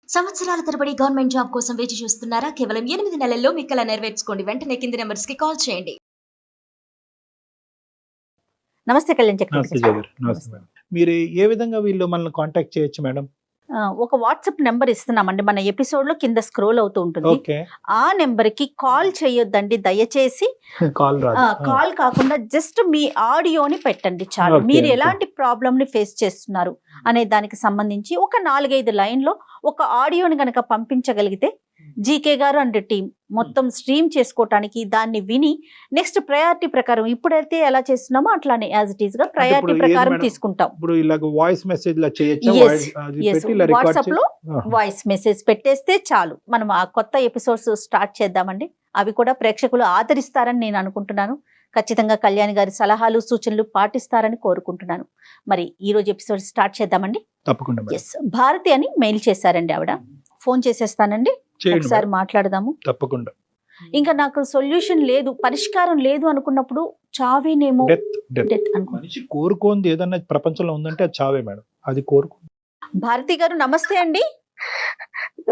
సంవత్సరాల తరబడి government job కోసం వేచి చూస్తున్నారా? కేవలం 8 నెలల్లో మీ కల నెరవేర్చుకోండి. వెంటనే కింది నెంబర్స్ కి కాల్ చేయండి. నమస్తే కళ్యాణ్ నమస్తే చక్రవర్తి జయ గారు. నమస్తే మేడం. మీరు ఏ విధంగా వీళ్ళు మనల్ని కాంటాక్ట్ చేయొచ్చు మేడం? ఒక వాట్సాప్ నెంబర్ ఇస్తున్నామండి, మన ఎపిసోడ్ లో కింద స్క్రోల్ అవుతూ ఉంటుంది. ఓకే, ఆ నెంబర్ కి కాల్ చేయొద్దండి దయచేసి. కాల్ రాదు. కాల్ కాకుండా జస్ట్ మీ ఆడియోని పెట్టండి చాలు. Okay, మీరు okay. ఎలాంటి ప్రాబ్లమ్ ని ఫేస్ చేస్తున్నారు అనే దానికి సంబంధించి ఒక 4-5 లైన్లో ఒక ఆడియోని గనక పంపించగలిగితే జీకే గారు అండ్ టీం మొత్తం స్ట్రీమ్ చేసుకోవటానికి దాన్ని విని నెక్స్ట్ ప్రయారిటీ ప్రకారం ఇప్పుడైతే ఎలా చేస్తున్నామో అట్లానే యాజ్ ఇట్ ఈస్ గా ప్రయారిటీ ఇప్పుడు ఏది ప్రకారం మేడం? తీసుకుంటాం. ఇప్పుడు ఇలాగ వాయిస్ మెసేజ్ లా చేయొచ్చా? Yes, వాయిస్ అది yes. పెట్టి ఇలా రికార్డ్ వాట్సాప్ లో వాయిస్ మెసేజ్ పెట్టేస్తే చాలు. మనం ఆ కొత్త ఎపిసోడ్స్ స్టార్ట్ చేద్దామండి. అవి కూడా ప్రేక్షకులు ఆదరిస్తారని నేను అనుకుంటున్నాను. ఖచ్చితంగా కళ్యాణ్ గారి సలహాలు సూచనలు పాటిస్తారని కోరుకుంటున్నాను. మరి ఈ రోజు ఎపిసోడ్ స్టార్ట్ చేద్దామండి. తప్పకుండా మేడం. ఎస్, భారతి అని మెయిల్ చేశారండి ఆవిడ. ఫోన్ చేసేస్తానండి, చేయండి ఒకసారి మేడం. మాట్లాడదాము. తప్పకుండా. ఇంకా నాకు సొల్యూషన్ లేదు, పరిష్కారం లేదు అనుకున్నప్పుడు చావేనేమో, డెత్ డెత్ డెత్ అనుకో. మనిషి కోరుకోంది ఏదన్నా ప్రపంచంలో ఉందంటే అది చావే మేడం. అది కోరుకో. భారతి గారు నమస్తే అండి.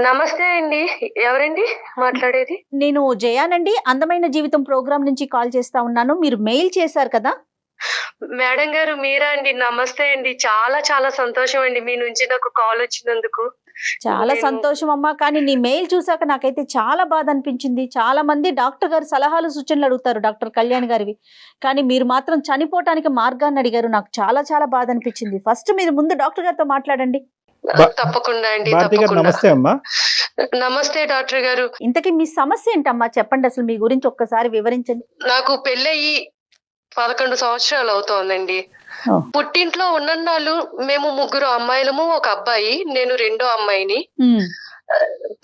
నమస్తే అండి. ఎవరండి మాట్లాడేది? నేను జయానండి, అందమైన జీవితం ప్రోగ్రామ్ నుంచి కాల్ చేస్తా ఉన్నాను. మీరు మెయిల్ చేశారు కదా. మేడం గారు మీరా అండి? నమస్తే అండి. చాలా చాలా సంతోషం అండి మీ నుంచి నాకు కాల్ వచ్చినందుకు. చాలా నేను- సంతోషం అమ్మా, కానీ నీ మెయిల్ చూసాక నాకైతే చాలా బాధ అనిపించింది. చాలా మంది డాక్టర్ గారు సలహాలు సూచనలు అడుగుతారు, డాక్టర్ కళ్యాణ్ గారివి, కానీ మీరు మాత్రం చనిపోవటానికి మార్గాన్ని అడిగారు. నాకు చాలా చాలా బాధ అనిపించింది. ఫస్ట్ మీరు ముందు డాక్టర్ గారితో మాట్లాడండి. తప్పకుండా అండి, భారతి గారు తప్పకుండా. నమస్తే అమ్మా. నమస్తే డాక్టర్ గారు. ఇంతకీ మీ సమస్య ఏంటమ్మా, చెప్పండి. అసలు మీ గురించి ఒక్కసారి వివరించండి. నాకు పెళ్ళయి 11 సంవత్సరాలు అవుతోందండి. ఓ. పుట్టింట్లో ఉన్నన్నాళ్ళు మేము 3 అమ్మాయిలము, ఒక అబ్బాయి. నేను రెండో అమ్మాయిని.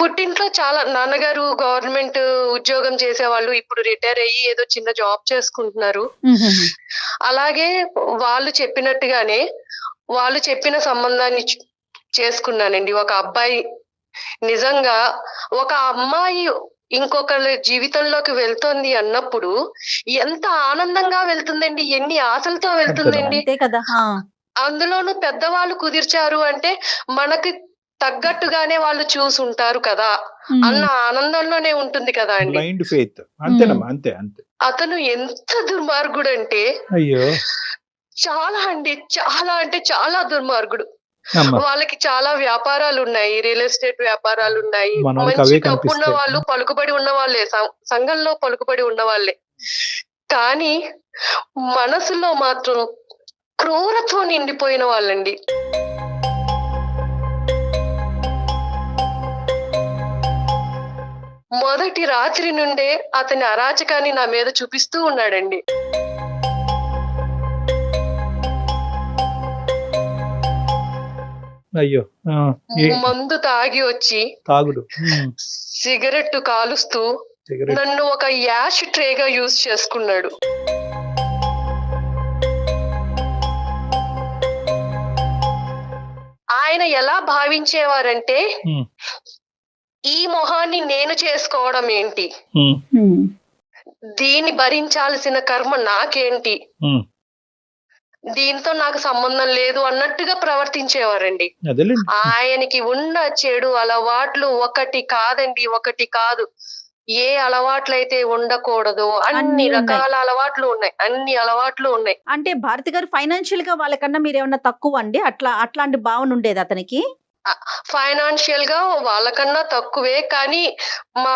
పుట్టింట్లో చాలా నాన్నగారు గవర్నమెంట్ ఉద్యోగం చేసేవాళ్ళు. ఇప్పుడు రిటైర్ అయ్యి ఏదో చిన్న జాబ్ చేసుకుంటున్నారు. అలాగే వాళ్ళు చెప్పినట్టుగానే వాళ్ళు చెప్పిన సంబంధాన్ని చేసుకున్నానండి. ఒక అబ్బాయి. నిజంగా ఒక అమ్మాయి ఇంకొకరి జీవితంలోకి వెళ్తుంది అన్నప్పుడు ఎంత ఆనందంగా వెళ్తుందండి, ఎన్ని ఆశలతో వెళ్తుందండి. అంతే కదా. అందులోనూ పెద్దవాళ్ళు కుదిర్చారు అంటే మనకి తగ్గట్టుగానే వాళ్ళు చూసుంటారు కదా అన్న ఆనందంలోనే ఉంటుంది కదా అండి. Blind faith. అంతేనమ్మా, అంతే అంతే. అతను ఎంత దుర్మార్గుడు అంటే అయ్యో చాలా అండి, చాలా అంటే చాలా దుర్మార్గుడు. అమ్మా. వాళ్ళకి చాలా వ్యాపారాలు ఉన్నాయి, రియల్ ఎస్టేట్ వ్యాపారాలు ఉన్నాయి. మనోళ్ళకి మంచి అవే డబ్బున్న కనిపిస్తాయి. వాళ్ళు, పలుకుబడి ఉన్న వాళ్ళే, సంఘంలో పలుకుబడి ఉన్న వాళ్ళే. కానీ మనసులో మాత్రం క్రూరత్వం నిండిపోయిన వాళ్ళండి. మొదటి రాత్రి నుండే అతని అరాచకాన్ని నా మీద చూపిస్తూ ఉన్నాడండి. అయ్యో మందు తాగి వచ్చి తాగుడు. సిగరెట్ కాలుస్తూ సిగరెట్. నన్ను ఒక యాష్ ట్రేగా యూజ్ చేసుకున్నాడు. ఆయన ఎలా భావించేవారంటే Hmm. ఈ మొహాన్ని నేను చేసుకోవడం ఏంటి, దీన్ని భరించాల్సిన కర్మ నాకేంటి, దీంతో నాకు సంబంధం లేదు అన్నట్టుగా ప్రవర్తించేవారండి. అదేలేండి. ఆయనకి ఉన్న చెడు అలవాట్లు ఒకటి కాదండి, ఒకటి కాదు. ఏ అలవాట్లయితే ఉండకూడదో అన్నీ అన్ని ఉన్నాయి. రకాల అలవాట్లు ఉన్నాయి, అన్ని అలవాట్లు ఉన్నాయి. అంటే భారతి గారు ఫైనాన్షియల్ గా వాళ్ళకన్నా మీరు ఏమన్నా తక్కువ అండి? అట్లాంటి భావన ఉండేది అతనికి? ఫైనాన్షియల్ గా వాళ్ళకన్నా తక్కువే, కానీ మా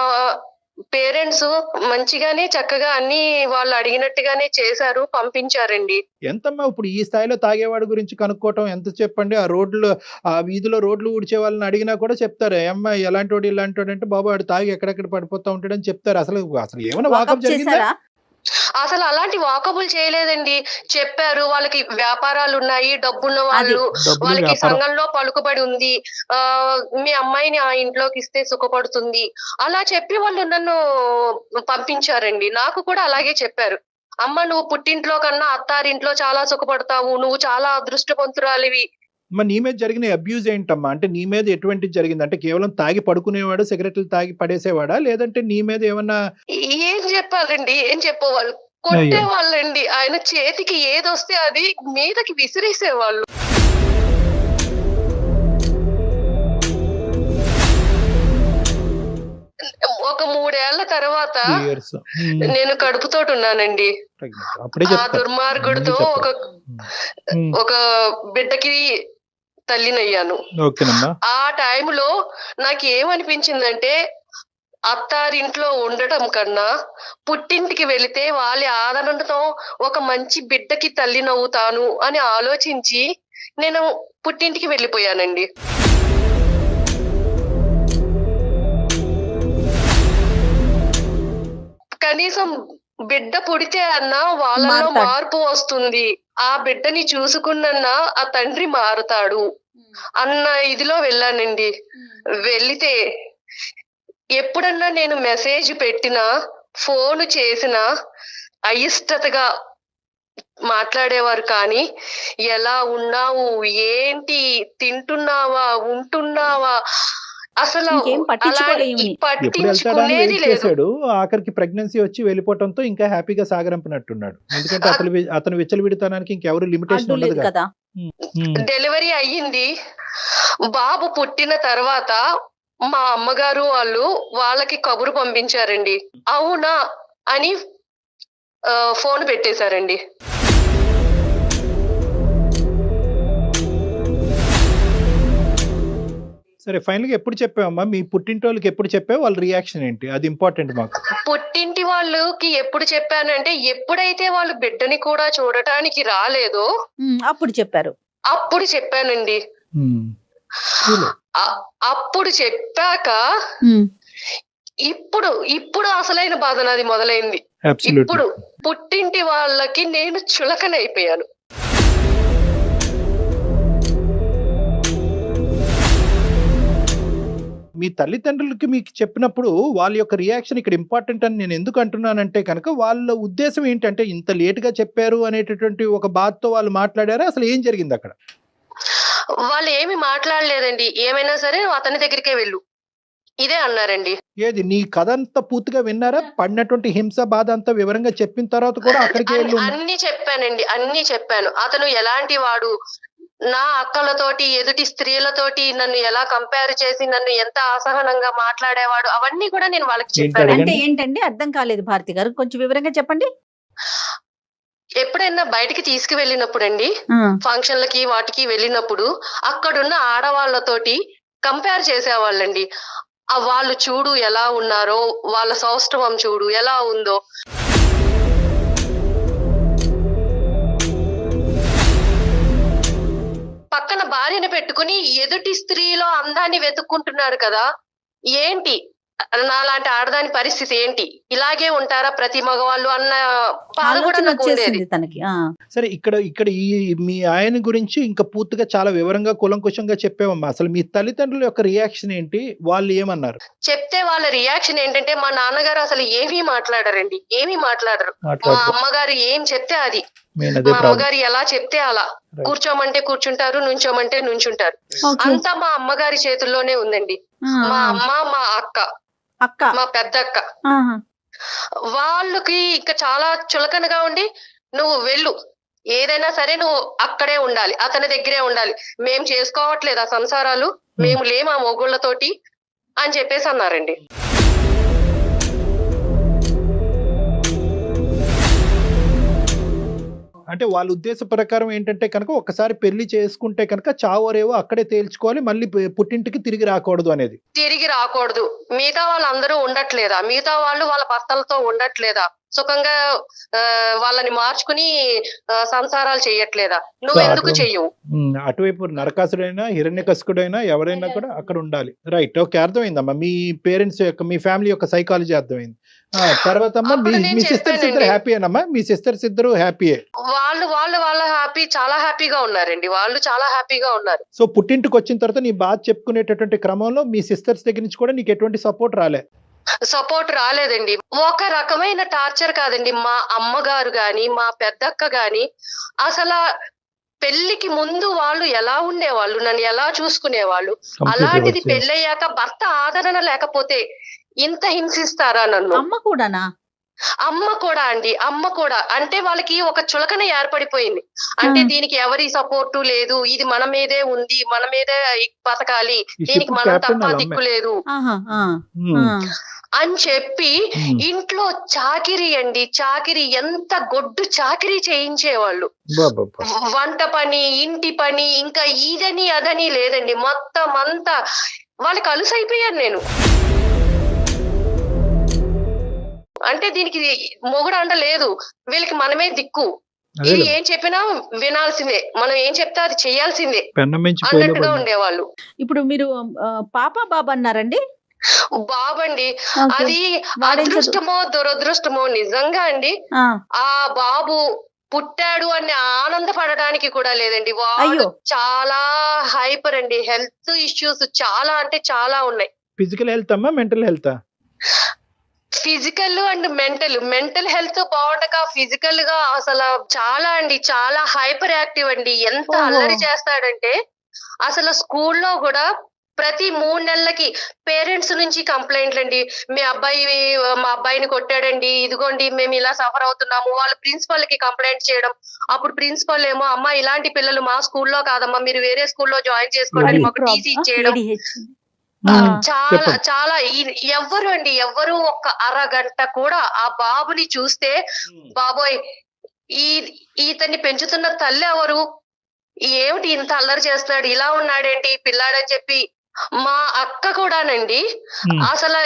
పేరెంట్స్ మంచిగానే చక్కగా అన్ని వాళ్ళు అడిగినట్టుగానే చేశారు, పంపించారండి. ఎంతమ్మా ఇప్పుడు ఈ స్థాయిలో తాగేవాడి గురించి కనుక్కోవటం ఎంత చెప్పండి. ఆ వీధిలో రోడ్లు ఊడ్చే వాళ్ళని అడిగినా కూడా చెప్తారు, అమ్మా ఎలాంటి వాడు ఇలాంటి వాడు అంటే, బాబు వాడు తాగి ఎక్కడెక్కడ పడిపోతా ఉంటాడని చెప్తారు. అసలు ఏమైనా వాకప్ వాకప్ జరిగిందా? చేశారా? అసలు అలాంటి వాకబుల్ చేయలేదండి. చెప్పారు వాళ్ళకి వ్యాపారాలు ఉన్నాయి, డబ్బున్న వాళ్ళు, డబ్బులు, వాళ్ళకి వ్యాపారం. సంఘంలో పలుకుబడి ఉంది, మీ అమ్మాయిని ఆ ఇంట్లోకి ఇస్తే సుఖపడుతుంది, అలా చెప్పి వాళ్ళు నన్ను పంపించారండి. నాకు కూడా అలాగే చెప్పారు, అమ్మ నువ్వు పుట్టింట్లో కన్నా అత్తారింట్లో చాలా సుఖపడతావు, నువ్వు చాలా అదృష్టవంతురాలివి. మరి నీ మీద జరిగిన అబ్యూజ్ ఏంటమ్మా? అంటే నీ మీద ఎటువంటి జరిగింది? అంటే కేవలం తాగి పడుకునేవాడు, సిగరెట్లు తాగి పడేసేవాడా, లేదంటే నీ మీద ఏమన్నా? ఏం చెప్పాలండి, ఏం చెప్పేవాళ్ళు, కొట్టేవాళ్ళండి. ఆయన చేతికి ఏదొస్తే అది మీదకి విసిరేసేవాళ్ళు. తర్వాత 3 years. నేను కడుపుతోటి ఉన్నానండి. అప్పుడే ఆ చెప్తారు. దుర్మార్గుడితో ముందు ఉమ్, ఒక బిడ్డకి తల్లినయ్యాను. ఓకేనమ్మా. ఆ టైంలో నాకు ఏమనిపించిందంటే అత్తారింట్లో ఉండటం కన్నా పుట్టింటికి వెళితే వాళ్ళ ఆదరణతో ఒక మంచి బిడ్డకి తల్లినవుతాను అని ఆలోచించి నేను పుట్టింటికి వెళ్ళిపోయానండి. కనీసం బిడ్డ పుడితే అన్నా వాళ్ళలో మారతాడు. మార్పు వస్తుంది, ఆ బిడ్డని చూసుకున్నా ఆ తండ్రి మారుతాడు అన్న ఇదిలో వెళ్ళానండి. వెళితే ఎప్పుడన్నా నేను మెసేజ్ పెట్టినా ఫోన్ చేసినా అయిష్టతగా మాట్లాడేవారు. కానీ ఎలా ఉన్నావు, ఏంటి, తింటున్నావా, ఉంటున్నావా, అసలు ఇంకేం అలా పట్టించుకోలే ఈమెని. ఎప్పుడు వెళ్తాడా అని పట్టించుకునేది వెయిట్ లేదు. చేశాడు. ఆఖరికి ప్రెగ్నెన్సీ వచ్చి వెళ్ళిపోవడంతో ఇంకా హ్యాపీగా సాగరంపినట్టున్నాడు. ఎందుకంటే అతను విచ్చలవిడితనానికి ఇంకెవరు లిమిటేషన్ అడ్డు ఉండదు లేదు కదా. కదా. డెలివరీ అయ్యింది. బాబు పుట్టిన తర్వాత మా అమ్మగారు వాళ్ళకి కబురు పంపించారండి. అవునా అని ఫోన్ పెట్టేశారండి. సరే, ఫైనల్ గా ఎప్పుడు చెప్పావమ్మా? మీ పుట్టింటోళ్ళకి ఎప్పుడు చెప్పావు? వాళ్ళ రియాక్షన్ ఏంటి? అది ఇంపార్టెంట్ మాకు. పుట్టింటి వాళ్ళకి ఎప్పుడు చెప్పానంటే ఎప్పుడైతే వాళ్ళు బిడ్డని కూడా చూడటానికి రాలేదో అప్పుడు చెప్పారు. అప్పుడు చెప్పానండి. అప్పుడు చెప్పాక ఇప్పుడు అసలైన బాధ నాది మొదలైంది. ఇప్పుడు పుట్టింటి వాళ్ళకి నేను చులకనైపోయాను. మీ తల్లిదండ్రులకి మీకు చెప్పినప్పుడు వాళ్ళ యొక్క రియాక్షన్ ఇక్కడ ఇంపార్టెంట్ అని నేను ఎందుకు అంటున్నానంటే కనుక, వాళ్ళ ఉద్దేశం ఏంటంటే ఇంత లేట్ గా చెప్పారు అనేటటువంటి ఒక బాధతో వాళ్ళు మాట్లాడారా? అసలు ఏం జరిగింది అక్కడ? వాళ్ళు ఏమి మాట్లాడలేదండి. ఏమైనా సరే నువ్వు అతని దగ్గరికే వెళ్ళు, ఇదే అన్నారండి. ఏది నీ కథ అంతా పూర్తిగా విన్నారా? పడినటువంటి హింస బాధ అంతా వివరంగా చెప్పిన తర్వాత కూడా అక్కడికి వెళ్ళు. అన్ని చెప్పానండి, అన్ని చెప్పాను. అతను ఎలాంటి వాడు, నా అక్కలతోటి ఎదుటి స్త్రీలతోటి నన్ను ఎలా కంపేర్ చేసి నన్ను ఎంత అసహనంగా మాట్లాడేవాడు, అవన్నీ కూడా నేను వాళ్ళకి చెప్పాను. అంటే ఏంటండి అర్థం కాలేదు భారతి గారు, కొంచెం వివరంగా చెప్పండి. ఎప్పుడైనా బయటికి తీసుకువెళ్ళినప్పుడు అండి, ఫంక్షన్లకి వాటికి వెళ్ళినప్పుడు అక్కడున్న ఆడవాళ్లతోటి కంపేర్ చేసేవాళ్ళండి. వాళ్ళు చూడు ఎలా ఉన్నారో, వాళ్ళ సౌష్ఠవం చూడు ఎలా ఉందో. పక్కన భార్యని పెట్టుకుని ఎదుటి స్త్రీలో అందాన్ని వెతుక్కుంటున్నాడు కదా, ఏంటి నాలాంటి ఆడదాని పరిస్థితి ఏంటి, ఇలాగే ఉంటారా ప్రతి మగవాళ్ళు అన్న బాధ కూడా ఆలోచన నాకు ఉండేది. వచ్చేసింది తనకి. సరే, ఇక్కడ ఈ మీ ఆయన గురించి ఇంకా పూర్తిగా చాలా వివరంగా కూలంకుషంగా చెప్పావమ్మా. అసలు మీ తల్లిదండ్రుల యొక్క రియాక్షన్ ఏంటి? వాళ్ళు ఏమన్నారు? చెప్తే వాళ్ళ రియాక్షన్ ఏంటంటే, మా నాన్నగారు అసలు ఏమీ మాట్లాడరండి, ఏమీ మాట్లాడరు. మా అమ్మగారు ఏం చెప్తే అది, మా అమ్మగారు ఎలా చెప్తే అలా. కూర్చోమంటే కూర్చుంటారు, నుంచోమంటే నుంచుంటారు. అంతా మా అమ్మగారి చేతుల్లోనే ఉందండి. మా అమ్మ, మా అక్క, మా పెద్దక్క, వాళ్ళకి ఇంకా చాలా చులకనగా ఉండి, నువ్వు వెళ్ళు, ఏదైనా సరే నువ్వు అక్కడే ఉండాలి, అతని దగ్గరే ఉండాలి, మేం చేసుకోవట్లేదు ఆ సంసారాలు, మేము లేము ఆ మొగుళ్ళతోటి అని చెప్పేసి అన్నారండి. అంటే వాళ్ళ ఉద్దేశ ప్రకారం ఏంటంటే కనుక, ఒకసారి పెళ్లి చేసుకుంటే కనుక చావరేవో అక్కడే తేల్చుకోవాలి, మళ్ళీ పుట్టింటికి తిరిగి రాకూడదు అనేది. తిరిగి రాకూడదు. మిగతా వాళ్ళందరూ ఉండట్లేదా, మిగతా వాళ్ళు వాళ్ళ భర్తలతో ఉండట్లేదా, సుఖంగా వాళ్ళని మార్చుకుని సంసారాలు చెయ్యట్లేదా, నువ్వు ఎందుకు చెయ్యవు? అటువైపు నరకాసుడైనా హిరణ్యకశిపుడైనా ఎవరైనా కూడా అక్కడ ఉండాలి. రైట్, ఓకే, అర్థమైందమ్మా. మీ పేరెంట్స్ యొక్క, మీ ఫ్యామిలీ యొక్క సైకాలజీ అర్థమైంది. తర్వాత అమ్మా, మీ సిస్టర్స్ ఇద్దరు హ్యాపీయేనమ్మా? మీ సిస్టర్స్ ఇద్దరు హ్యాపీయే? వాళ్ళ హ్యాపీ, చాలా హ్యాపీగా ఉన్నారండి, వాళ్ళు చాలా హ్యాపీగా ఉన్నారు. సో పుట్టింటికి వచ్చిన తర్వాత నీ బాధ చెప్పుకునేటటువంటి క్రమంలో మీ సిస్టర్స్ దగ్గర నుంచి కూడా నీకు ఎటువంటి సపోర్ట్ రాలే? సపోర్ట్ రాలేదండి. ఒక రకమైన టార్చర్ కాదండి. మా అమ్మగారు గాని, మా పెద్దక్క గాని అసలు పెళ్లికి ముందు వాళ్ళు ఎలా ఉండేవాళ్ళు, నన్ను ఎలా చూసుకునేవాళ్ళు, అలాంటిది పెళ్ళయ్యాక భర్త ఆదరణ లేకపోతే ఇంత హింసిస్తారా నన్ను? అమ్మ కూడానా? అమ్మ కూడా అండి, అమ్మ కూడా. అంటే వాళ్ళకి ఒక చులకన ఏర్పడిపోయింది. అంటే దీనికి ఎవరి సపోర్టు లేదు, ఇది మన మీదే ఉంది, మన మీదే బతకాలి, దీనికి మనం తప్ప దిక్కు లేదు అని చెప్పి ఇంట్లో చాకిరీ అండి, చాకిరీ, ఎంత గొడ్డు చాకిరీ చేయించేవాళ్ళు. వంట పని, ఇంటి పని, ఇంకా ఇదని అదని లేదండి, మొత్తం అంతా వాళ్ళకి అలుసైపోయాను నేను. అంటే దీనికి మొగుడు అంట లేదు, వీళ్ళకి మనమే దిక్కు, ఇది ఏం చెప్పినా వినాల్సిందే, మనం ఏం చెప్తే అది చేయాల్సిందే అన్నట్టుగా ఉండేవాళ్ళు. ఇప్పుడు మీరు పాప బాబా అన్నారండి? బాబండి, అది అదృష్టమో దురదృష్టమో నిజంగా అండి, ఆ బాబు పుట్టాడు అని ఆనందపడడానికి కూడా లేదండి. వాడు చాలా హైపర్ అండి, హెల్త్ ఇష్యూస్ చాలా అంటే చాలా ఉన్నాయి. ఫిజికల్ హెల్త్ అమ్మా, mental health? Physical and mental health బాగుండక ఫిజికల్ గా అసలు చాలా అండి, చాలా హైపర్ యాక్టివ్ అండి. ఎంత అల్లరి చేస్తాడంటే అసలు స్కూల్లో కూడా ప్రతి 3 నెలలకి పేరెంట్స్ నుంచి కంప్లైంట్లు అండి, మా అబ్బాయిని కొట్టాడండి, ఇదిగోండి మేము ఇలా సఫర్ అవుతున్నాము. వాళ్ళు ప్రిన్సిపల్ కి కంప్లైంట్ చేయడం, అప్పుడు ప్రిన్సిపల్ ఏమో అమ్మా ఇలాంటి పిల్లలు మా స్కూల్లో కాదమ్మా, మీరు వేరే స్కూల్లో జాయిన్ చేసుకోండి, మాకు టీసీ ఇచ్చేయడం. చాలా చాలా ఎవ్వరు ఒక్క అరగంట కూడా ఆ బాబుని చూస్తే బాబోయ్ ఈతన్ని పెంచుతున్న తల్లి ఎవరు, ఏమిటి ఇంత అల్లరి చేస్తున్నాడు, ఇలా ఉన్నాడేంటి పిల్లాడని చెప్పి మా అక్క కూడానండి అసలు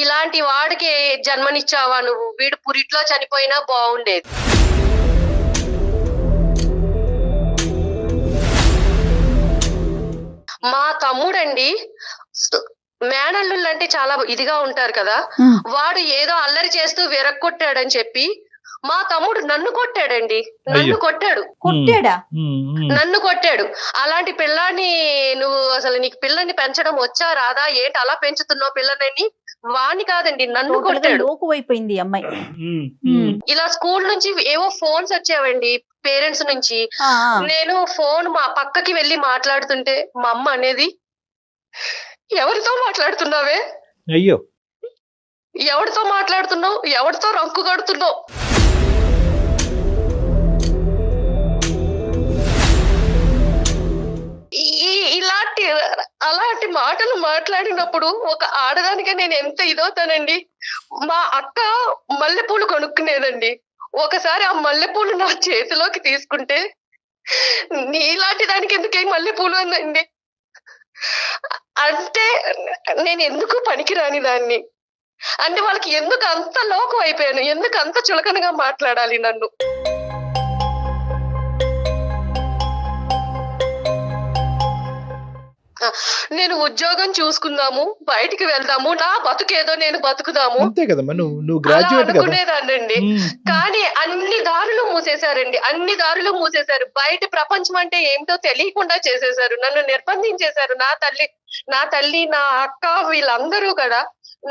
ఇలాంటి వాడికి జన్మనిచ్చావా నువ్వు, వీడు పురిట్లో చనిపోయినా బాగుండేది. మా తమ్ముడండి మేనల్లుళ్ళు అంటే చాలా ఇదిగా ఉంటారు కదా, వాడు ఏదో అల్లరి చేస్తూ విరక్కొట్టాడని చెప్పి మా తమ్ముడు నన్ను కొట్టాడండి, నన్ను కొట్టాడు. అలాంటి పిల్లాన్ని నువ్వు అసలు నీకు పిల్లని పెంచడం వచ్చా రాదా, ఏంటి అలా పెంచుతున్నావు పిల్లని, వాణ్ణి కాదండి నన్ను కొట్టాడు. లోకువైపోయింది అమ్మాయి. ఇలా స్కూల్ నుంచి ఏవో ఫోన్స్ వచ్చేవండి పేరెంట్స్ నుంచి, నేను ఫోన్ మా పక్కకి వెళ్ళి మాట్లాడుతుంటే మా అమ్మ అనేది, ఎవరితో మాట్లాడుతున్నావే, అయ్యో ఎవరితో మాట్లాడుతున్నావు, ఎవరితో రంకు కడుతున్నావు, అలాంటి మాటలు మాట్లాడినప్పుడు ఒక ఆడదానిగా నేను ఎంత ఇదవుతానండి. మా అక్క మల్లెపూలు కొనుక్కునేదండి, ఒకసారి ఆ మల్లెపూలు నా చేతిలోకి తీసుకుంటే నీలాంటి దానికి ఎందుకే మల్లెపూలు అందండి. అంటే నేను ఎందుకు పనికిరాని దాన్ని, అంటే వాళ్ళకి ఎందుకు అంత లోకం అయిపోయాను, ఎందుకు అంత చులకనగా మాట్లాడాలి నన్ను. నేను ఉద్యోగం చూసుకుందాము, బయటికి వెళ్దాము, నా బతుకేదో నేను బతుకుదాము అనుకునేదాన్నండి. కానీ అన్ని దారులు మూసేశారండి, అన్ని దారులు మూసేశారు. బయట ప్రపంచం అంటే ఏమిటో తెలియకుండా చేసేశారు, నన్ను నిర్బంధించేశారు. నా తల్లి నా అక్క వీళ్ళందరూ కూడా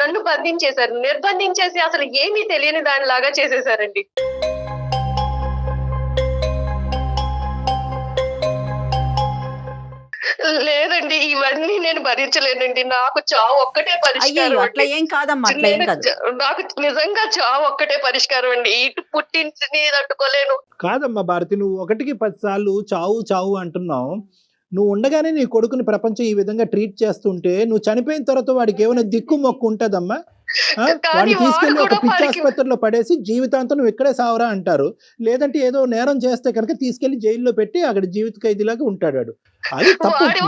నన్ను బంధించేశారు, నిర్బంధించేసి అసలు ఏమీ తెలియని దానిలాగా చేసేశారండి. లేదండి, ఇవన్నీ నేను భరించలేనండి, నాకు చావు ఒక్కటే పరిష్కారం. నాకు నిజంగా చావు ఒక్కటే పరిష్కారం అండి, ఇటు పుట్టింటిని తట్టుకోలేను. కాదమ్మా భారతి, నువ్వు 1కి 10 సార్లు చావు చావు అంటున్నావు. నువ్వు ఉండగానే నీ కొడుకుని ప్రపంచం ఈ విధంగా ట్రీట్ చేస్తుంటే నువ్వు చనిపోయిన తర్వాత వాడికి ఏమైనా దిక్కు మొక్కు ఉంటదమ్మా? వాడిని తీసుకెళ్లి ఒక పిచ్చి ఆసుపత్రిలో పడేసి జీవితాంతం నువ్వు ఇక్కడే సావరా అంటారు. లేదంటే ఏదో నేరం చేస్తే కనుక తీసుకెళ్లి జైల్లో పెట్టి అక్కడ జీవిత ఖైదీలాగా ఉంటాడు. అది ఒకటి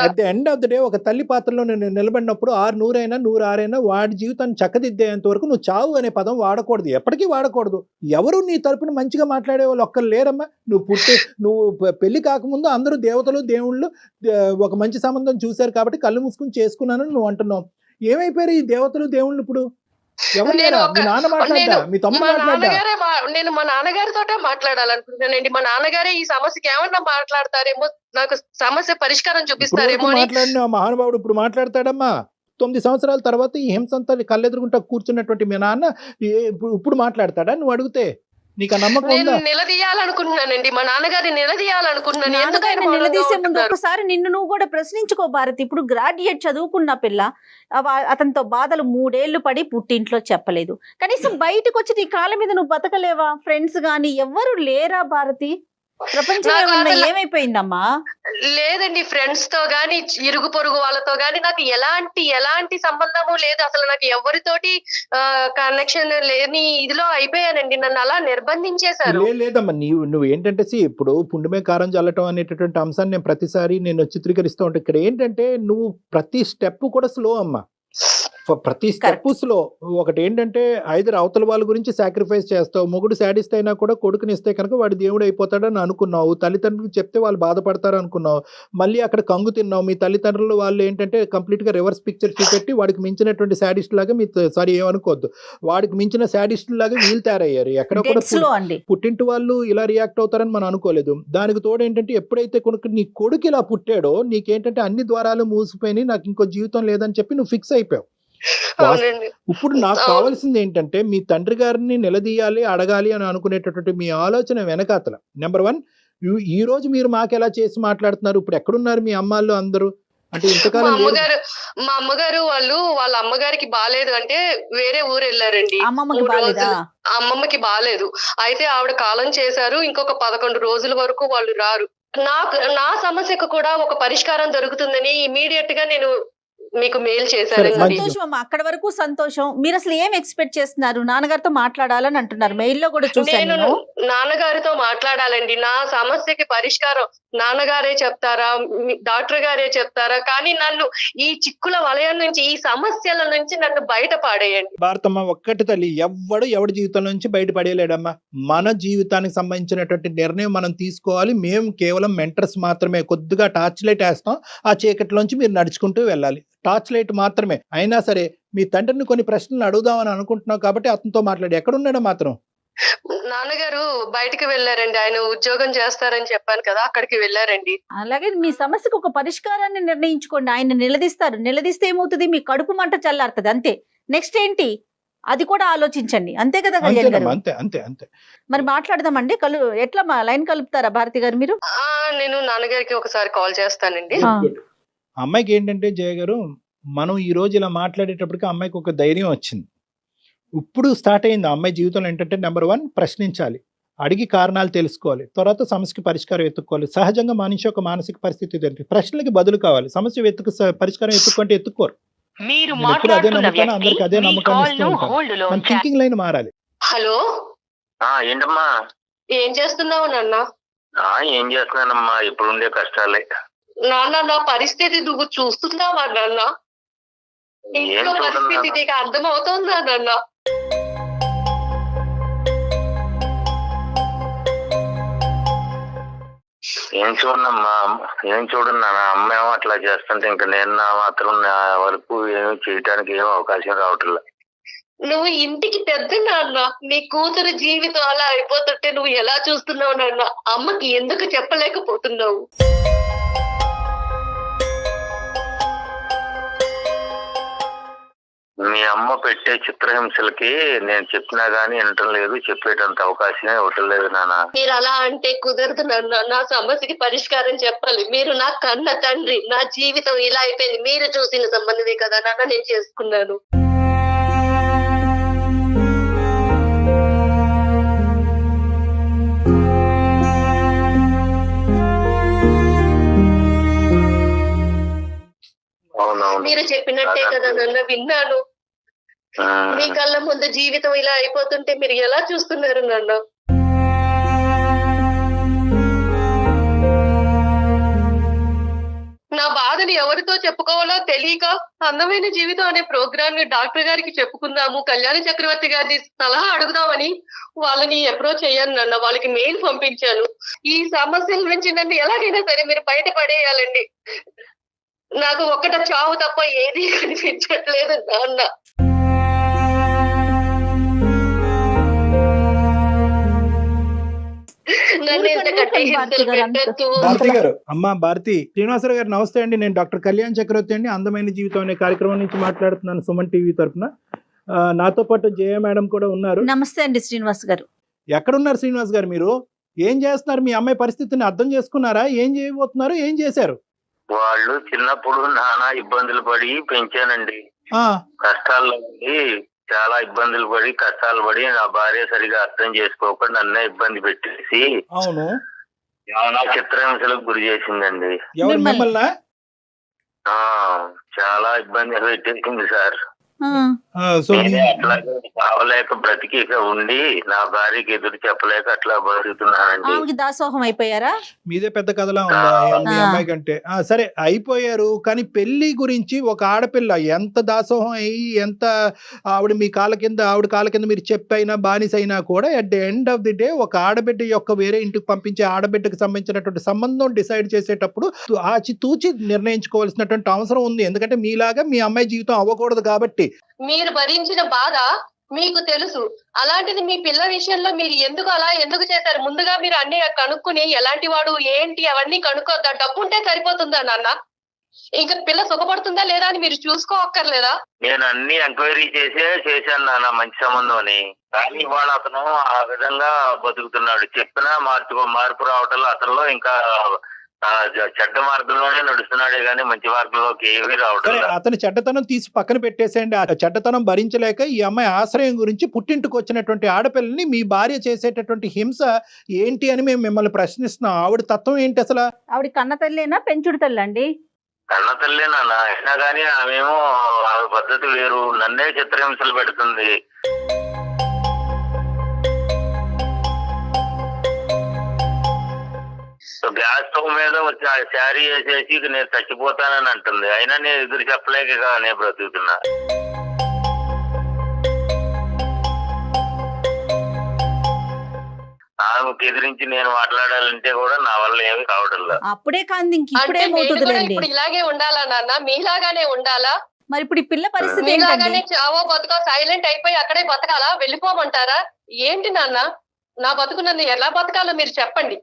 at the end of the day ఒక తల్లి పాత్రలో నేను నిలబడినప్పుడు 100 106 వాడి జీవితాన్ని చక్కదిద్దేంత వరకు నువ్వు చావు అనే పదం వాడకూడదు, ఎప్పటికీ వాడకూడదు. ఎవరు నీ తరపున మంచిగా మాట్లాడే వాళ్ళు ఒక్కరు లేరమ్మా. నువ్వు పెళ్లి కాకముందు అందరూ దేవతలు దేవుళ్ళు ఒక మంచి సంబంధం చూశారు కాబట్టి కళ్ళు మూసుకుని చేసుకున్నానని నువ్వు అంటున్నావు. ఏమైపోయారు ఈ దేవతలు దేవుళ్ళు ఇప్పుడు? నేను మా నాన్నగారితోటే మాట్లాడాలనుకుంటున్నానండి. మా నాన్నగారే ఈ సమస్యకి ఏమన్నా మాట్లాడతారేమో, నాకు సమస్య పరిష్కారం చూపిస్తారేమో. మాట్లాడిన మహానుభావుడు ఇప్పుడు మాట్లాడతాడమ్మా. 9 సంవత్సరాల తర్వాత ఈ హింసంతా కళ్ళెదురుగుంటా కూర్చున్నటువంటి మీ నాన్న ఇప్పుడు మాట్లాడతాడా నువ్వు అడిగితే? నీకు నమ్మకం ఉందా? నిలదీయాలనుకుంటున్నానండి, మా నాన్నగారిని నిలదీయాలనుకుంటున్నాను. నిలదీసే ముందు ఒకసారి నిన్ను నువ్వు కూడా ప్రశ్నించుకో భారతి. ఇప్పుడు గ్రాడ్యుయేట్ చదువుకున్న పిల్ల, అతనితో బాధలు 3 ఏళ్లు పడి పుట్టింట్లో చెప్పలేదు, కనీసం బయటకు వచ్చి నీ కాళ్ళ మీద నువ్వు బతకలేవా? ఫ్రెండ్స్ గాని ఎవ్వరు లేరా భారతి? ప్రపంచం నాకు ఏమన్నా అసలు ఏమైపోయిందమ్మా? లేదండి, ఫ్రెండ్స్ తో గాని ఇరుగు పొరుగు వాళ్ళతో గాని నాకు ఎలాంటి సంబంధము లేదు. అసలు నాకు ఎవరితోటి కనెక్షన్ లేని ఇదిలో అయిపోయానండి. నన్ను అలా నిర్బంధించేశారు. లేదమ్మా, నువ్వు ఏంటంటే ఇప్పుడు పుండుమే కారం చల్లటం అనేటటువంటి అంశాన్ని నేను ప్రతిసారి నేను చిత్రీకరిస్తూ ఉంటాను. ఇక్కడ ఏంటంటే నువ్వు ప్రతి స్టెప్ కూడా స్లో అమ్మా, ప్రతి స్టెప్ స్లో. ఒకటి ఏంటంటే ఐదర్ అవతల వాళ్ళ గురించి సాక్రిఫైస్ చేస్తావు, మొగుడు శాడిస్ట్ అయినా కూడా కొడుకుని ఇస్తే కనుక వాడు దేవుడు అయిపోతాడని అనుకున్నావు, తల్లిదండ్రులకు చెప్తే వాళ్ళు బాధపడతారు అనుకున్నావు, మళ్ళీ అక్కడ కంగు తిన్నావు. మీ తల్లిదండ్రులు వాళ్ళు ఏంటంటే కంప్లీట్ గా రివర్స్ పిక్చర్ చూపెట్టి వాడికి మించినటువంటి శాడిస్ట్ లాగా ఏమనుకోవద్దు, వాడికి మించిన శాడిస్ట్ లాగా వీళ్ళు తయారయ్యారు. ఎక్కడ కూడా పుట్టింటి వాళ్ళు ఇలా రియాక్ట్ అవుతారని మనం అనుకోలేదు. దానికి తోడు ఏంటంటే ఎప్పుడైతే నీ కొడుకు ఇలా పుట్టాడో నీకేంటంటే అన్ని ద్వారాలు మూసిపోయి నాకు ఇంకో జీవితం లేదని చెప్పి నువ్వు ఫిక్స్ అయిపోయావు. ఇప్పుడు నాకు కావాల్సింది ఏంటంటే మీ తండ్రి గారిని నిలదీయాలి, అడగాలి అని అనుకునేటటువంటి మీ ఆలోచన వెనకాతల నెంబర్ 1, ఈ రోజు మీరు మాకు ఎలా చేసి మాట్లాడుతున్నారు, ఇప్పుడు ఎక్కడున్నారు మీ అమ్మాళ్ళు అందరూ? అంటే ఇంతకాలం మా అమ్మగారు వాళ్ళ అమ్మగారికి బాలేదు అంటే వేరే ఊరు వెళ్ళారండి. అమ్మమ్మకి బాలేదు, అయితే ఆవిడ కాలం చేశారు. ఇంకొక 11 రోజుల వరకు వాళ్ళు రారు. నా సమస్యకు కూడా ఒక పరిష్కారం దొరుకుతుందని ఇమీడియట్ గా నేను మీకు మెయిల్ చేశారు. సంతోషం అమ్మా, అక్కడ వరకు సంతోషం. మీరు అసలు ఏం ఎక్స్పెక్ట్ చేస్తున్నారు? నాన్నగారితో మాట్లాడాలని అంటున్నారు, మెయిల్ లో కూడా చూసాను. నేను నాన్నగారితో మాట్లాడాలండి. నా సమస్యకి పరిష్కారం నాన్నగారే చెప్తారా, డాక్టర్ గారే చెప్తారా? కానీ నన్ను ఈ చిక్కుల వలయం నుంచి, ఈ సమస్యల నుంచి నన్ను బయట పాడేయండి. భారతమ్మ, ఒక్కటి తల్లి, ఎవడి జీవితం నుంచి బయటపడేయలేడమ్మా. మన జీవితానికి సంబంధించినటువంటి నిర్ణయం మనం తీసుకోవాలి. మేము కేవలం మెంటర్స్ మాత్రమే. కొద్దిగా టార్చ్ లైట్ వేస్తాం, ఆ చీకటిలోంచి మీరు నడుచుకుంటూ వెళ్ళాలి. టార్చ్ లైట్ మాత్రమే. అయినా సరే మీ తండ్రిని కొన్ని ప్రశ్నలు అడుగుదామని అనుకుంటున్నావు కాబట్టి అతనితో మాట్లాడి. ఎక్కడున్నాడో మాత్రం? నాన్నగారు బయటికి వెళ్ళారండి, ఆయన ఉద్యోగం చేస్తారని చెప్పాను కదా, అక్కడికి వెళ్ళారండి. అలాగే మీ సమస్యకు ఒక పరిష్కారాన్ని నిర్ణయించుకోండి. ఆయన నిలదీస్తారు, నిలదీస్తే ఏమవుతుంది, మీ కడుపు మంట చల్లారుతుంది, అంతే. నెక్స్ట్ ఏంటి అది కూడా ఆలోచించండి, అంతే కదా కళ్యాణ్ గారు? అంతే. మరి మాట్లాడదామండి. ఎట్లా లైన్ కలుపుతారా భారతి గారు మీరు? నేను నాన్నగారికి ఒకసారి కాల్ చేస్తానండి. అమ్మాయికి ఏంటంటే జయ గారు, మనం ఈ రోజు ఇలా మాట్లాడేటప్పటికి అమ్మాయికి ఒక ధైర్యం వచ్చింది. ఇప్పుడు స్టార్ట్ అయింది అమ్మాయి జీవితంలో ఏంటంటే నెంబర్ 1, ప్రశ్నించాలి, అడిగి కారణాలు తెలుసుకోవాలి, తర్వాత సమస్యకి పరిష్కారం ఎత్తుక్కోవాలి. సహజంగా మనిషి ఒక మానసిక పరిస్థితి తెలిపి ప్రశ్నలకి బదులు కావాలి. సమస్య పరిష్కారం ఎత్తుక్కుంటే ఎత్తుక్కోరు. అదే నమ్ముతాను, అందరికి అదే నమ్మకాన్ని ఇస్తూ ఉంటాను. మన థింకింగ్ లైన్ మారాలి. హలో, ఏంటమ్మా? ఏం చేస్తున్నావు నాన్న? ఏం చేస్తున్నానమ్మా, ఇప్పుడుండే కష్టాలే. నాన్న, నా పరిస్థితి నువ్వు చూస్తున్నావా నాన్న? ఇంట్లో పరిస్థితి నీకు అర్థం అవుతుందా నాన్న? ఏం చూడన్నా, అమ్మ ఏమో అట్లా చేస్తుంటే ఇంకా నేను మాత్రం నా వరకు ఏమి చేయడానికి ఏమో అవకాశం రావట్లే. నువ్వు ఇంటికి పెద్ద నాన్న, నీ కూతురు జీవితం అలా అయిపోతుంటే నువ్వు ఎలా చూస్తున్నావు నాన్న? అమ్మకి ఎందుకు చెప్పలేకపోతున్నావు? మీ అమ్మ పెట్టే చిత్రహింసలకి నేను చెప్పినా గానీ వినటం లేదు, చెప్పేటంత అవకాశమే ఇవ్వటం లేదు నాన్న. మీరు అలా అంటే కుదరదు నాన్న. నా సమస్యకి పరిష్కారం చెప్పాలి. మీరు నా కన్న తండ్రి, నా జీవితం ఇలా అయిపోయింది మీరు చూసిన సంబంధమే కదా నాన్న నేను చేసుకున్నాను. మీరు చెప్పినట్టే కదా నాన్న విన్నాను. మీ కళ్ళ ముందు జీవితం ఇలా అయిపోతుంటే మీరు ఎలా చూస్తున్నారు నాన్న? నా బాధని ఎవరితో చెప్పుకోవాలో తెలియక అందమైన జీవితం అనే ప్రోగ్రామ్ ని డాక్టర్ గారికి చెప్పుకుందాము, కళ్యాణ చక్రవర్తి గారిని సలహా అడుగుదామని వాళ్ళని అప్రోచ్ అయ్యాను నాన్న. వాళ్ళకి మెయిల్ పంపించాను. ఈ సమస్యల నుంచి నన్ను ఎలాగైనా సరే మీరు బయటపడేయాలండి. నాకు ఒక్కట చావు తప్ప ఏది కనిపించట్లేదు నాన్న. భారతి గారు, అమ్మా భారతి, శ్రీనివాసరావు గారు నమస్తే అండి. నేను డాక్టర్ కళ్యాణ్ చక్రవర్తి అండి, అందమైన జీవితం అనే కార్యక్రమం నుంచి మాట్లాడుతున్నాను, సుమన్ టీవీ తరఫున. నాతో పాటు జయ మేడం కూడా ఉన్నారు. నమస్తే అండి శ్రీనివాస్ గారు. ఎక్కడున్నారు శ్రీనివాస్ గారు? మీరు ఏం చేస్తున్నారు? మీ అమ్మాయి పరిస్థితిని అర్థం చేసుకున్నారా? ఏం చేయబోతున్నారు? ఏం చేశారు? వాళ్ళు చిన్నప్పుడు నానా ఇబ్బందులు పడి పెంచానండి. కష్టాల్లో చాలా ఇబ్బందులు పడి కష్టాలు పడి నా భార్య సరిగా అర్థం చేసుకోకుండా నన్నే ఇబ్బంది పెట్టేసి అవును చాలా చిత్రహింసలకు గురి చేసిందండి. ఎవరు మిమ్మల్ని? మిమ్మల్ని? ఆ చాలా ఇబ్బంది పెట్టేసింది సార్. సో నేనే అట్లాగే కావలేక బ్రతికి ఇక ఉండి నా భార్యకి ఎదురు చెప్పలేక అట్లా బతుకుతున్నానండి. ఆమెకి దాసోహం అయిపోయారా? మీదే పెద్ద కథలా ఉందా మీ ఆ. అమ్మాయి కంటే? సరే అయిపోయారు, కానీ పెళ్లి గురించి ఒక ఆడపిల్ల ఎంత దాసోహం అయ్యి ఎంత ఆవిడ మీ కాళ్ళ కింద ఆవిడ కాళ్ళ కింద మీరు చెప్పైనా బానిస అయినా కూడా at the end of the day ఒక ఆడబిడ్డ యొక్క వేరే ఇంటికి పంపించే ఆడబిడ్డకు సంబంధించినటువంటి సంబంధం డిసైడ్ చేసేటప్పుడు ఆచితూచి నిర్ణయించుకోవాల్సినటువంటి అవసరం ఉంది. ఎందుకంటే మీలాగా మీ అమ్మాయి జీవితం అవ్వకూడదు కాబట్టి. మీరు భరించిన బాధ మీకు తెలుసు. అలాంటిది మీ పిల్ల విషయంలో మీరు ఎందుకు చేశారు? ముందుగా మీరు అన్ని కనుక్కుని ఎలాంటి వాడు ఏంటి అవన్నీ కనుక్కోద్దా? డబ్బు ఉంటే సరిపోతుందా నాన్న? ఇంకా పిల్ల సుఖపడుతుందా లేదా అని మీరు చూసుకోక్కర్లేదా? నేను అన్ని ఎంక్వైరీ చేశాను నాన్న, మంచి సంబంధం అని. కానీ ఇవాళ అతను ఆ విధంగా బతుకుతున్నాడు. చెప్పినా మార్పు రావటంలో అతనిలో ఇంకా చెడ్డ మార్గంలోనే నడుస్తున్నాడే గానీ మంచి మార్గంలోకి ఏమీ రావటం సరే, లేదు. అతని చెడ్డతనం తీసి పక్కన పెట్టేసేయండి. ఆ చెడ్డతనం భరించలేక ఈ అమ్మాయి ఆశ్రయం గురించి పుట్టింటికి వచ్చినటువంటి ఆడపిల్లని మీ భార్య చేసేటటువంటి హింస ఏంటి అని మేము మిమ్మల్ని ప్రశ్నిస్తున్నాం. ఆవిడ తత్వం ఏంటి అసలు? ఆవిడ కన్న తల్లేనా పెంచుడు తల్లి అండి? కన్న తల్లే నాన్న, అయినా కానీ ఆమెమో ఆమె పద్ధతి వేరు, నన్నే చిత్రహింసలు పెడుతుంది. గ్యాస్ స్టవ్ మీద వచ్చి ఆ శారీ వేసేసి ఇక నేను చచ్చిపోతానని అంటుంది. అయినా నేను ఎదురు చెప్పలేక ఇక నేను బ్రతుకుతున్నా. ఆమెకు ఎదిరించి నేను మాట్లాడాలంటే కూడా నా వల్ల ఏమీ కావడం లేదు. అప్పుడే కాంది ఇంక అంటే నేను కూడా ఇప్పుడేమవుతుందిలేండి. ఇప్పుడు ఇలాగే ఉండాలా నాన్న? మీలాగానే ఉండాలా? మరి ఇప్పుడు ఈ పిల్ల పరిస్థితి మీలాగానే ఏంటండి? చావో బతుకో సైలెంట్ అయిపోయి అక్కడే బతకాలా? వెళ్ళిపోమంటారా? ఏంటి నాన్న? నా బతుకు నన్ను ఎలా బతకాలో మీరు చెప్పండి.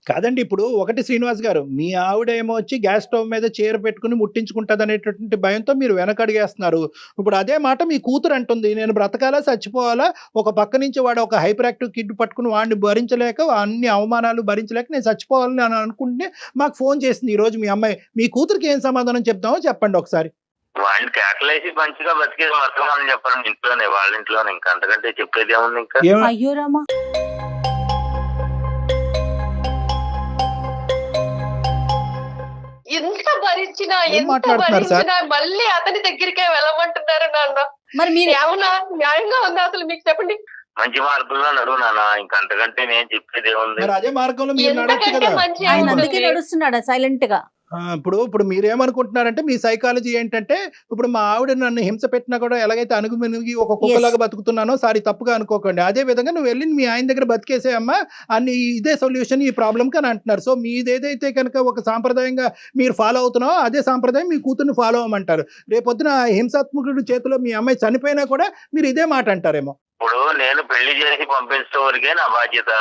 కాదండి, ఇప్పుడు ఒకటి శ్రీనివాస్ గారు, మీ ఆవిడ ఏమో వచ్చి గ్యాస్ స్టవ్ మీద చీర పెట్టుకుని ముట్టించుకుంటది అనేటటువంటి భయంతో మీరు వెనకడిగేస్తున్నారు. ఇప్పుడు అదే మాట మీ కూతురు అంటుంది, నేను బ్రతకాలా చచ్చిపోవాలా? ఒక పక్క నుంచి వాడు ఒక హైపర్ యాక్టివ్ కిడ్ పట్టుకుని వాడిని భరించలేక అన్ని అవమానాలు భరించలేక నేను చచ్చిపోవాలని అని అనుకుంటే మాకు ఫోన్ చేసింది ఈ రోజు మీ అమ్మాయి. మీ కూతురికి ఏం సమాధానం చెప్తామో చెప్పండి ఒకసారి. వాడిని కేకలేసి మంచిగా బతికేది బతకమని చెప్పాను ఇంట్లోనే, వాళ్ళ ఇంట్లోనే. ఇంకా అంతకంటే చెప్పేది ఏముంది ఇంకా? అయ్యో రామా. ఎంత భరించినా ఏం మాట్లాడుతున్నారు సార్? మళ్ళీ అతని దగ్గరికే వెళ్ళమంటున్నారు నాన్న. మరి మీరు ఏమన్నా న్యాయంగా ఉందా అసలు? మీకు చెప్పండి. మంచి మార్గంలో నడువు నాన్న, ఇంకా అంతకంటే నేను చెప్పేది ఏముంది? మరి అదే మార్గంలో మీరు నడవచ్చు ఎంతకంటే కదా. మంచి ఆయన ఏముంది? అందుకే నడుస్తున్నాడా సైలెంట్ గా? ఇప్పుడు మీరేమనుకుంటున్నారంటే మీ సైకాలజీ ఏంటంటే, ఇప్పుడు మా ఆవిడ నన్ను హింస పెట్టినా కూడా ఎలాగైతే అణుగుమిణిగి ఒక కుక్కలాగా బతుకుతున్నానో సారీ తప్పుగా అనుకోకండి. అదే విధంగా నువ్వు వెళ్ళి మీ ఆయన దగ్గర బతికేసే అమ్మా అన్ని ఇదే సొల్యూషన్ ఈ ప్రాబ్లంకి అని అంటున్నారు. సో మీదేదైతే కనుక ఒక సాంప్రదాయంగా మీరు ఫాలో అవుతున్నావో అదే సాంప్రదాయం మీ కూతుర్ని ఫాలో అవ్వమంటారు. రేపొద్దున హింసాత్మకుడి చేతిలో మీ అమ్మాయి చనిపోయినా కూడా మీరు ఇదే మాట అంటారేమో. ఇప్పుడు నేను పెళ్లి చేసి పంపించడం వరకే నా బాధ్యత.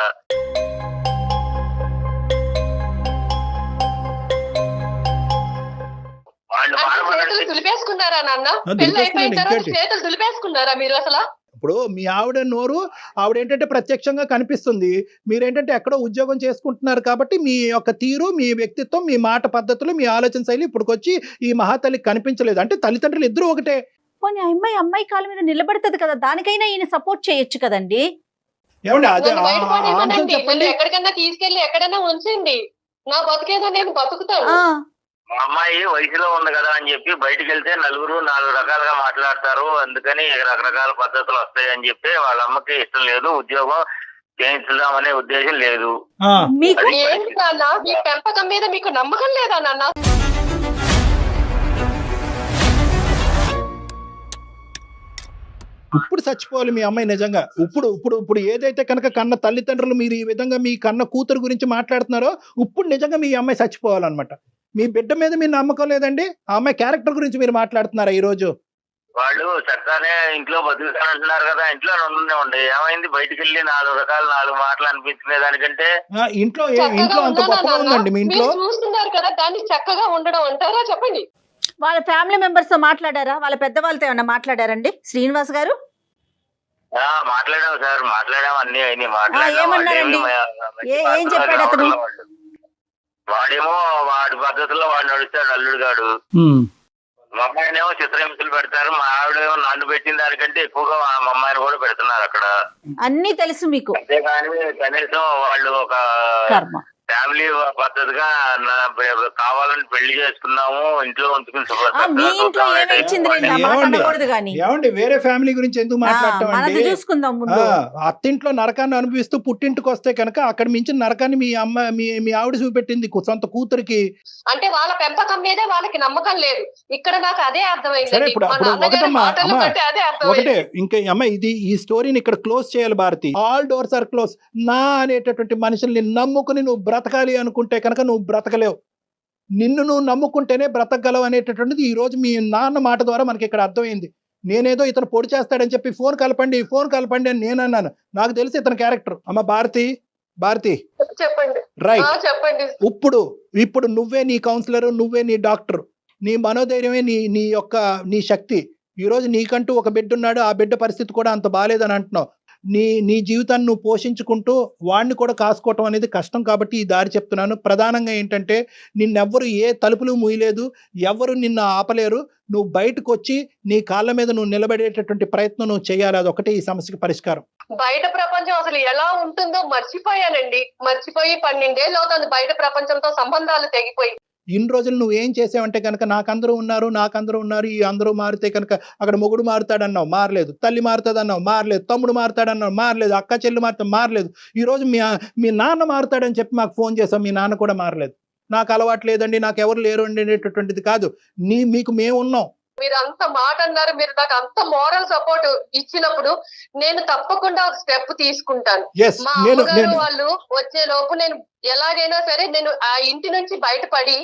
వాళ్ళు అంటే చేతులు బాధపడండి. దులిపేసుకున్నారా నాన్న? పెళ్లి దులిపేసుకున్నాడు, అయిపోయిన తర్వాత ఇంకేంటి? చేతులు దులిపేసుకున్నారా మీరు అసలు? ఇప్పుడు మీ ఆవిడ నోరు ఆవిడ ఏంటంటే ప్రత్యక్షంగా కనిపిస్తుంది, మీరేంటంటే ఎక్కడో ఉద్యోగం చేసుకుంటున్నారు కాబట్టి మీ యొక్క తీరు, మీ వ్యక్తిత్వం, మీ మాట పద్ధతులు, మీ ఆలోచన శైలి ఇప్పుడుకొచ్చి ఈ మహాతల్లికి కనిపించలేదు. అంటే తల్లిదండ్రులు ఇద్దరు ఒకటే. పోనీ అమ్మాయి కాళ్ళ మీద నిలబడుతుంది కదా, దానికైనా ఈయన సపోర్ట్ చేయొచ్చు కదండి. ఏమండి అదే నన్ను ఆ అంశం బయటపడేమనండి. నన్ను చెప్పండి. ఎక్కడికన్నా తీసుకెళ్లి ఎక్కడైనా ఉంచండి. నా బతుకేదో నేను బతుకుతాను. ఆ మా అమ్మాయి వయసులో ఉంది కదా అని చెప్పి బయటికి వెళ్తే నలుగురు 4 రకాలుగా మాట్లాడతారు, అందుకని రకరకాల పద్ధతులు వస్తాయి అని చెప్పి వాళ్ళ అమ్మకి ఇష్టం లేదు, ఉద్యోగం చేయించుదామనే ఉద్దేశం లేదు. ఆ, మీకు అది ఏంటి నాన్న? మీ పెంపకం మీద మీకు నమ్మకం లేదా నాన్న? ఇప్పుడు చచ్చిపోవాలి మీ అమ్మాయి నిజంగా. ఇప్పుడు ఇప్పుడు ఇప్పుడు ఏదైతే కనుక కన్న తల్లిదండ్రులు మీరు ఈ విధంగా మీ కన్న కూతురు గురించి మాట్లాడుతున్నారో ఇప్పుడు నిజంగా మీ అమ్మాయి చచ్చిపోవాలన్నమాట. మీ బిడ్డ మీద మీరు నమ్మకం లేదండి, ఆ అమ్మాయి క్యారెక్టర్ గురించి మీరు మాట్లాడుతున్నారా ఈ రోజు? వాళ్ళు చక్కగానే ఇంట్లో బతుకుతానంటున్నారు కదా, ఇంట్లో ఉండే ఏమైంది? బయటికి వెళ్ళి 4 మాటలు అనిపించుకునే దానికంటే ఇంట్లో చక్కగా ఇంట్లో అంత ఉన్నానా గొప్పగా నాన్న? ఉందండి మీ ఇంట్లో? మీరు చూస్తున్నారు కదా, దాన్ని చక్కగా ఉండడం అంటారా? చెప్పండి. వాళ్ళ ఫ్యామిలీ మెంబర్స్ తో మాట్లాడారా? వాళ్ళ పెద్దవాళ్ళతో ఏమన్నా మాట్లాడారండి శ్రీనివాస్ గారు? మాట్లాడాము సార్, మాట్లాడాము, అన్ని అయినాయి, ఏమన్నారండి? ఏం చెప్పాడు అతను? వాడేమో వాడి పద్ధతిలో వాడు నడుస్తాడు, అల్లుడు గాడు. మా అమ్మాయినేమో చిత్రహింసలు పెడతారు, మా ఆవిడేమో నన్ను పెట్టిన దానికంటే ఎక్కువగా మా అమ్మాయిని కూడా పెడుతున్నారు అక్కడ. అన్నీ తెలుసు మీకు. అంతేగాని కనీసం వాళ్ళు ఒక కర్మ. ఫ్యామిలీ పద్ధతిగా కావాలని పెళ్లి చేసుకున్నాము, ఇంట్లో ఉంచుకుని మీ ఇంట్లో ఏమి ఇచ్చింది రండి, ఆ మాట ఏమండి? అనకూడదు కానీ ఏమండి వేరే ఫ్యామిలీ గురించి ఎందుకు మాట్లాడటం మనది అండి? చూసుకుందాం ముందు. అత్తింట్లో నరకాన్ని అనుభవిస్తూ పుట్టింటికి వస్తే కనుక అక్కడ మించిన నరకాన్ని మీ అమ్మ మీ ఆవిడ చూపెట్టింది సొంత కూతురికి. అంటే వాళ్ళ పెంపకం మీదే వాళ్ళకి నమ్మకం లేదు. ఇక్కడ నాకు అదే సరే అర్థమైంది. ఇప్పుడు మా అప్పుడు నాన్నగారి ఒకటమ్మా మాటలు అమ్మా బట్టి అదే ఒకటే అర్థమైంది. ఇంకా అమ్మ ఈ స్టోరీని ఇక్కడ క్లోజ్ చేయాలి Bharati. All doors are close. నా అనేటటువంటి మనుషుల్ని నమ్ముకుని నువ్వు బ్రతకాలి అనుకుంటే కనుక నువ్వు బ్రతకలేవు. నిన్ను నువ్వు నమ్ముకుంటేనే బ్రతకగలవు అనేటటువంటిది ఈ రోజు మీ నాన్న మాట ద్వారా మనకి ఇక్కడ అర్థమైంది. నేనేదో ఇతను పొడి చేస్తాడని చెప్పి ఫోన్ కలపండి అని నేను అన్నాను. నాకు తెలిసి ఇతని క్యారెక్టర్. అమ్మ భారతి చెప్పండి. రైట్. చెప్పండి. ఇప్పుడు నువ్వే నీ కౌన్సిలర్, నువ్వే నీ డాక్టర్, నీ మనోధైర్యమే నీ శక్తి. ఈ రోజు నీకంటూ ఒక బిడ్డ ఉన్నాడు, ఆ బిడ్డ పరిస్థితి కూడా అంత బాలేదని అంటున్నావు. నీ జీవితాన్ని నువ్వు పోషించుకుంటూ వాడిని కూడా కాసుకోవటం అనేది కష్టం. కాబట్టి ఈ దారి చెప్తున్నాను. ప్రధానంగా ఏంటంటే నిన్నెవ్వరు ఏ తలుపులు మూయలేదు, ఎవరు నిన్ను ఆపలేరు. నువ్వు బయటకు వచ్చి నీ కాళ్ళ మీద నువ్వు నిలబడేటటువంటి ప్రయత్నం నువ్వు చేయాలి. అదొకటే ఈ సమస్యకి పరిష్కారం. బయట ప్రపంచం అసలు ఎలా ఉంటుందో మర్చిపోయానండి. మర్చిపోయి 12 ఏళ్ళు అవుతుంది బయట ప్రపంచంతో సంబంధాలు తెగిపోయి. ఇన్ని రోజులు నువ్వు ఏం చేసావంటే కనుక నాకందరూ ఉన్నారు, ఈ అందరూ మారితే కనుక అక్కడ మొగుడు మారుతాడన్నావు, మారలేదు. తల్లి మారుతాడన్నావు, మారలేదు. తమ్ముడు మారుతాడన్నావు, మారలేదు. అక్క చెల్లి మారలేదు. ఈ రోజు మీ నాన్న మారుతాడని చెప్పి మాకు ఫోన్ చేసాం, మీ నాన్న కూడా మారలేదు. నాకు అలవాటు లేదండి, నాకు ఎవరు లేరు అండి అనేటటువంటిది కాదు. మీకు మేము ఉన్నాం. మీరు అంత మాట అన్నారు, మీరు నాకు అంత మోరల్ సపోర్ట్ ఇచ్చినప్పుడు నేను తప్పకుండా ఒక స్టెప్ తీసుకుంటాను. మా అమ్మగారు వాళ్ళు వచ్చే లోపు నేను ఎలాగైనా సరే నేను ఆ ఇంటి నుంచి బయటపడి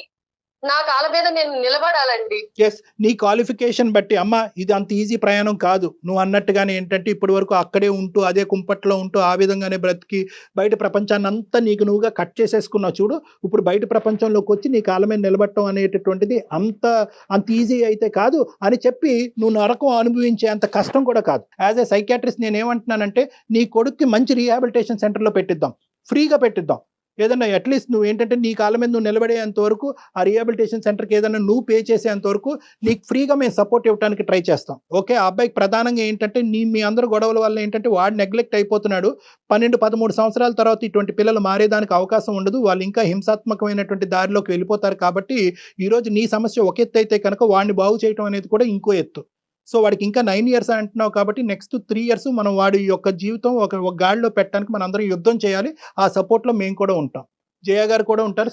నా కాళ్ళ మీద నేను నిలబడాలండి. ఎస్, నీ క్వాలిఫికేషన్ బట్టి అమ్మ ఇది అంత ఈజీ ప్రయాణం కాదు. నువ్వు అన్నట్టుగానే ఏంటంటే ఇప్పటి వరకు అక్కడే ఉంటూ అదే కుంపట్లో ఉంటూ ఆ విధంగానే బ్రతికి బయట ప్రపంచాన్ని అంతా నువ్వుగా కట్ చేసేసుకున్నావు చూడు. ఇప్పుడు బయట ప్రపంచంలోకి వచ్చి నీ కాళ్ళ మీద నిలబడటం అనేటటువంటిది అంత ఈజీ అయితే కాదు అని చెప్పి నువ్వు నరకం అనుభవించే అంత కష్టం కూడా కాదు. యాజ్ ఏ సైకాట్రిస్ట్ నేను ఏమంటున్నానంటే నీ కొడుక్కి మంచి రీహాబిలిటేషన్ సెంటర్లో పెట్టిద్దాం, ఫ్రీగా పెట్టిద్దాం. ఏదన్నా అట్లీస్ట్ నువ్వు ఏంటంటే నీ కాళ్ళ మీద నువ్వు నిలబడేంత వరకు ఆ రీహాబిలిటేషన్ సెంటర్కి ఏదైనా నువ్వు పే చేసేంత వరకు నీకు ఫ్రీగా మేము సపోర్ట్ ఇవ్వడానికి ట్రై చేస్తాం. ఓకే, ఆ అబ్బాయికి ప్రధానంగా ఏంటంటే మీ అందరూ గొడవల వల్ల ఏంటంటే వాడు నెగ్లెక్ట్ అయిపోతున్నాడు. 12-13 సంవత్సరాల తర్వాత ఇటువంటి పిల్లలు మారేదానికి అవకాశం ఉండదు. వాళ్ళు ఇంకా హింసాత్మకమైనటువంటి దారిలోకి వెళ్ళిపోతారు. కాబట్టి ఈరోజు నీ సమస్య ఒక ఎత్తు అయితే కనుక వాడిని బాగు చేయడం అనేది కూడా ఇంకో ఎత్తు. సో వాడికి ఇంకా 9 years అంటున్నావు కాబట్టి నెక్స్ట్ 3 years మనం వాడి యొక్క జీవితం ఒక గాడిలో పెట్టడానికి మనం అందరం యుద్ధం చేయాలి. ఆ సపోర్ట్ లో మేము కూడా ఉంటాం, జయ గారు కూడా ఉంటారు,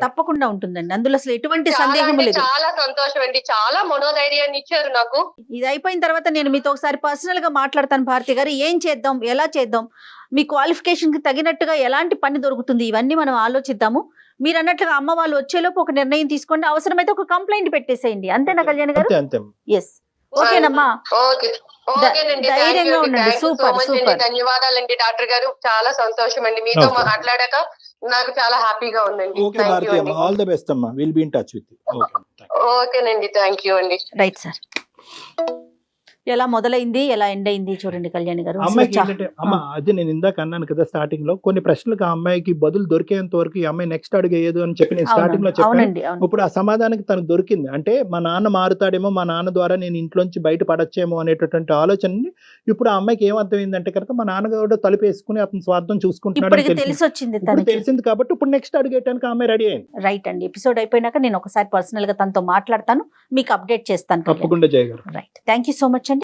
తప్పకుండా ఉంటుందండి. అందులో అసలు ఎటువంటి సందేహం లేదు. చాలా సంతోషం అండి, చాలా మనోధైర్యాన్ని ఇచ్చారు నాకు. ఇది అయిపోయిన తర్వాత నేను మీతో ఒకసారి పర్సనల్ గా మాట్లాడతాను భారతి గారు. ఏం చేద్దాం, ఎలా చేద్దాం, మీ క్వాలిఫికేషన్ కి తగినట్టుగా ఎలాంటి పని దొరుకుతుంది, ఇవన్నీ మనం ఆలోచిద్దాము. మీరు అన్నట్లుగా అమ్మ వాళ్ళు వచ్చేలోపు ఒక నిర్ణయం తీసుకోండి. అవసరమైతే ఒక కంప్లైంట్ పెట్టేసేయండి. అంతేనా కళ్యాణ్ గారు? ఎస్, ఓకేనమ్మా, ధైర్యంగా ఉండండి. సూపర్. ధన్యవాదాలండి డాక్టర్ గారు, చాలా సంతోషం అండి మీతో మాట్లాడాక నాకు చాలా హ్యాపీగా ఉందండి. ఆల్ ది బెస్ట్ అమ్మా, will be in touch with you. ఓకేనండి, థ్యాంక్ యూ అండి. Right sir. ఎలా మొదలైంది, ఎలా ఎండ్ అయింది చూడండి కళ్యాణి గారు. అమ్మాయికి ఏంటంటే అది నేను ఇందాక అన్నాను కదా స్టార్టింగ్ లో, కొన్ని ప్రశ్నలకు ఆ అమ్మాయికి బదులు దొరికేంత వరకు ఈ అమ్మాయి నెక్స్ట్ అడుగు ఏదో అని చెప్పి నేను స్టార్టింగ్ లో చెప్పాను. ఇప్పుడు ఆ సమాధానానికి తనకు దొరికింది. అంటే మా నాన్న మారుతాడేమో, మా నాన్న ద్వారా నేను ఇంట్లోంచి బయట పడచ్చేమో అనేటటువంటి ఆలోచనని ఇప్పుడు ఆ అమ్మాయికి ఏమర్థమైందంటే కనుక మా నాన్నగారు తలుపు వేసుకుని అతని స్వార్థం చూసుకుంటున్నాడు తెలిసింది. కాబట్టి ఇప్పుడు నెక్స్ట్ అడుగేయడానికి ఆ అమ్మాయి రెడీ అయింది. రైట్ అండి. ఎపిసోడ్ అయిపోయినాక నేను ఒకసారి పర్సనల్ గా తనతో మాట్లాడతాను, మీకు అప్డేట్ చేస్తాను. తప్పకుండా జయ గారు. Right, thank you so much అండి.